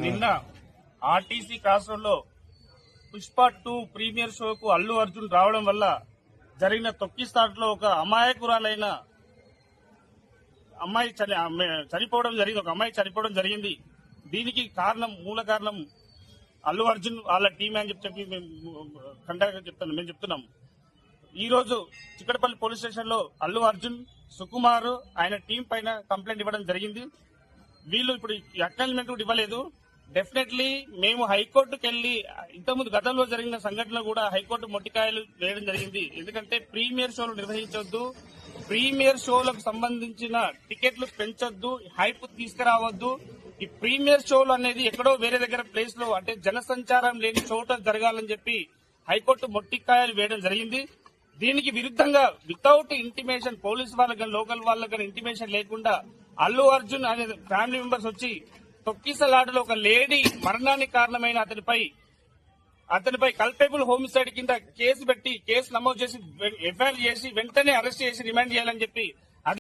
నిన్న RTC cross road లో Pushpa 2 premier షోకు Allu Arjun రావడం వల్ల జరిగిన తొక్కిస్తాట్లో ఒక అమాయకురాలైన అమ్మాయి చనిపోవడం జరిగింది. ఒక అమ్మాయి చనిపోవడం జరిగింది. దీనికి మూల కారణం అల్లు అర్జున్ వాళ్ళ టీం అని చెప్పి మేము చెప్తున్నాం. ఈ రోజు చిక్కడపల్లి పోలీస్ స్టేషన్ లో అల్లు అర్జున్, సుకుమార్ ఆయన టీం పైన కంప్లైంట్ ఇవ్వడం జరిగింది. వీళ్ళు ఇప్పుడు అక్నాలజ్మెంట్ కూడా ఇవ్వలేదు. డెఫినెట్లీ మేము హైకోర్టుకు వెళ్లి ఇంతకుముందు గతంలో జరిగిన సంఘటనలు కూడా హైకోర్టు మొట్టికాయలు వేయడం జరిగింది. ఎందుకంటే ప్రీమియర్ షోలు నిర్వహించొద్దు, ప్రీమియర్ షోలకు సంబంధించిన టికెట్లు పెంచొద్దు, హైప్ తీసుకురావద్దు. ఈ ప్రీమియర్ షోలు అనేది ఎక్కడో వేరే దగ్గర ప్లేస్ లో అంటే జనసంచారం లేని చోట జరగాలని చెప్పి హైకోర్టు మొట్టికాయలు వేయడం జరిగింది. దీనికి విరుద్ధంగా వితౌట్ ఇంటిమేషన్ పోలీస్ వాళ్ళకి కానీ లోకల్ వాళ్ళకి కానీ ఇంటిమేషన్ లేకుండా అల్లు అర్జున్ అనే ఫ్యామిలీ మెంబర్స్ వచ్చి తొక్కిసలాటలో ఒక లేడీ మరణానికి కారణమైన అతనిపై కల్పేబుల్ హోమిసైడ్ కింద కేసు పెట్టి కేసు నమోదు చేసి ఎఫ్ఐఆర్ చేసి వెంటనే అరెస్ట్ చేసి రిమాండ్ చేయాలని చెప్పి